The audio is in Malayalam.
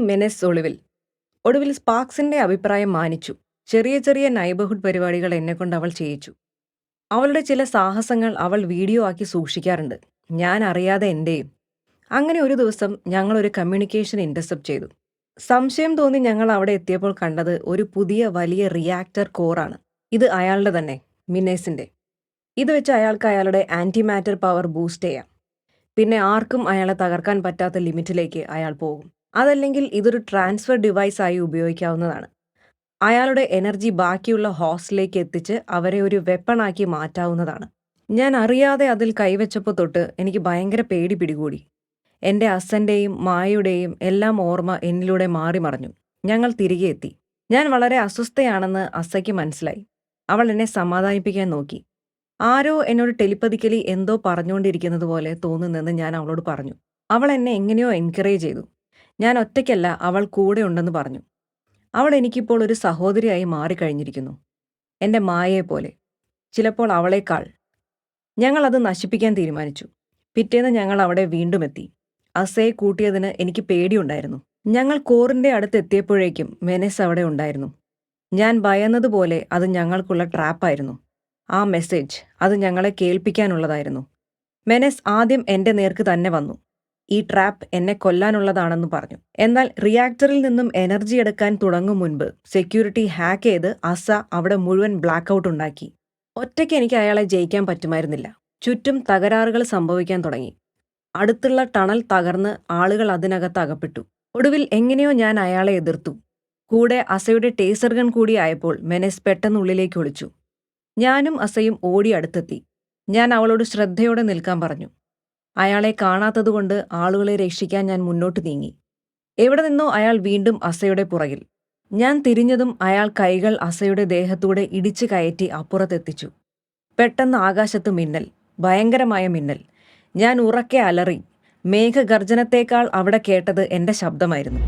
മെനെസ് ഒടുവിൽ സ്പാർക്സിന്റെ അഭിപ്രായം മാനിച്ചു. ചെറിയ ചെറിയ നൈബർഹുഡ് പരിപാടികൾ എന്നെക്കൊണ്ട് അവൾ ചെയ്യിച്ചു. അവളുടെ ചില സാഹസങ്ങൾ അവൾ വീഡിയോ ആക്കി സൂക്ഷിക്കാറുണ്ട്, ഞാൻ അറിയാതെ എന്റെയും. അങ്ങനെ ഒരു ദിവസം ഞങ്ങൾ ഒരു കമ്മ്യൂണിക്കേഷൻ ഇന്റർസെപ്റ്റ് ചെയ്തു. സംശയം തോന്നി ഞങ്ങൾ അവിടെ എത്തിയപ്പോൾ കണ്ടത് ഒരു പുതിയ വലിയ റിയാക്ടർ കോറാണ്. ഇത് അയാളുടെ തന്നെ, മിനേസിന്റെ. ഇത് വെച്ച് അയാൾക്ക് അയാളുടെ ആന്റി മാറ്റർ പവർ ബൂസ്റ്റ് ചെയ്യാം. പിന്നെ ആർക്കും അയാളെ തകർക്കാൻ പറ്റാത്ത ലിമിറ്റിലേക്ക് അയാൾ പോകും. അതല്ലെങ്കിൽ ഇതൊരു ട്രാൻസ്ഫർ ഡിവൈസ് ആയി ഉപയോഗിക്കാവുന്നതാണ്. അയാളുടെ എനർജി ബാക്കിയുള്ള ഹോസ്റ്റിലേക്ക് എത്തിച്ച് അവരെ ഒരു വെപ്പണാക്കി മാറ്റാവുന്നതാണ്. ഞാൻ അറിയാതെ അതിൽ കൈവച്ചപ്പോൾ തൊട്ട് എനിക്ക് ഭയങ്കര പേടി പിടികൂടി. എൻ്റെ അച്ഛൻ്റെയും മായയുടെയും എല്ലാം ഓർമ്മ എന്നിലൂടെ മാറി മറഞ്ഞു. ഞങ്ങൾ തിരികെ എത്തി. ഞാൻ വളരെ അസ്വസ്ഥയാണെന്ന് അസയ്ക്ക് മനസ്സിലായി. അവൾ എന്നെ സമാധാനിപ്പിക്കാൻ നോക്കി. ആരോ എന്നോട് ടെലിപ്പതിക്കലി എന്തോ പറഞ്ഞുകൊണ്ടിരിക്കുന്നത് പോലെ തോന്നുന്നെന്ന് ഞാൻ അവളോട് പറഞ്ഞു. അവൾ എന്നെ എങ്ങനെയോ എൻകറേജ് ചെയ്തു. ഞാൻ ഒറ്റയ്ക്കല്ല, അവൾ കൂടെ ഉണ്ടെന്ന് പറഞ്ഞു. അവൾ എനിക്കിപ്പോൾ ഒരു സഹോദരിയായി മാറിക്കഴിഞ്ഞിരിക്കുന്നു, എൻ്റെ മായയെപ്പോലെ, ചിലപ്പോൾ അവളേക്കാൾ. ഞങ്ങൾ അത് നശിപ്പിക്കാൻ തീരുമാനിച്ചു. പിറ്റേന്ന് ഞങ്ങൾ അവിടെ വീണ്ടും എത്തി. അസയെ കൂട്ടിയതിന് എനിക്ക് പേടിയുണ്ടായിരുന്നു. ഞങ്ങൾ കോറിൻ്റെ അടുത്ത് എത്തിയപ്പോഴേക്കും മെനെസ് അവിടെ ഉണ്ടായിരുന്നു. ഞാൻ ഭയന്നതുപോലെ അത് ഞങ്ങൾക്കുള്ള ട്രാപ്പായിരുന്നു. ആ മെസ്സേജ് അത് ഞങ്ങളെ കേൾപ്പിക്കാനുള്ളതായിരുന്നു. മെനെസ് ആദ്യം എൻ്റെ നേർക്ക് തന്നെ വന്നു. ഈ ട്രാപ്പ് എന്നെ കൊല്ലാനുള്ളതാണെന്ന് പറഞ്ഞു. എന്നാൽ റിയാക്ടറിൽ നിന്നും എനർജി എടുക്കാൻ തുടങ്ങും മുൻപ് സെക്യൂരിറ്റി ഹാക്ക് ചെയ്ത് അസ അവിടെ മുഴുവൻ ബ്ലാക്ക് ഔട്ട് ഉണ്ടാക്കി. ഒറ്റയ്ക്ക് എനിക്ക് അയാളെ ജയിക്കാൻ പറ്റുമായിരുന്നില്ല. ചുറ്റും തകരാറുകൾ സംഭവിക്കാൻ തുടങ്ങി. അടുത്തുള്ള ടണൽ തകർന്ന് ആളുകൾ അതിനകത്ത് അകപ്പെട്ടു. ഒടുവിൽ എങ്ങനെയോ ഞാൻ അയാളെ എതിർത്തു. കൂടെ അസയുടെ ടേസർ ഗൺ കൂടി ആയപ്പോൾ മെനെസ് പെട്ടെന്ന് ഉള്ളിലേക്ക് ഒളിച്ചു. ഞാനും അസയും ഓടി അടുത്തെത്തി. ഞാൻ അവളോട് ശ്രദ്ധയോടെ നിൽക്കാൻ പറഞ്ഞു. അയാളെ കാണാത്തതുകൊണ്ട് ആളുകളെ രക്ഷിക്കാൻ ഞാൻ മുന്നോട്ട് നീങ്ങി. എവിടെ നിന്നോ അയാൾ വീണ്ടും അസയുടെ പുറകിൽ. ഞാൻ തിരിഞ്ഞതും അയാൾ കൈകൾ അസയുടെ ദേഹത്തൂടെ ഇടിച്ചു കയറ്റി അപ്പുറത്തെത്തിച്ചു. പെട്ടെന്ന് ആകാശത്ത് മിന്നൽ, ഭയങ്കരമായ മിന്നൽ. ഞാൻ ഉറക്കെ അലറി. മേഘഗർജനത്തേക്കാൾ അവിടെ കേട്ടത് എൻ്റെ ശബ്ദമായിരുന്നു.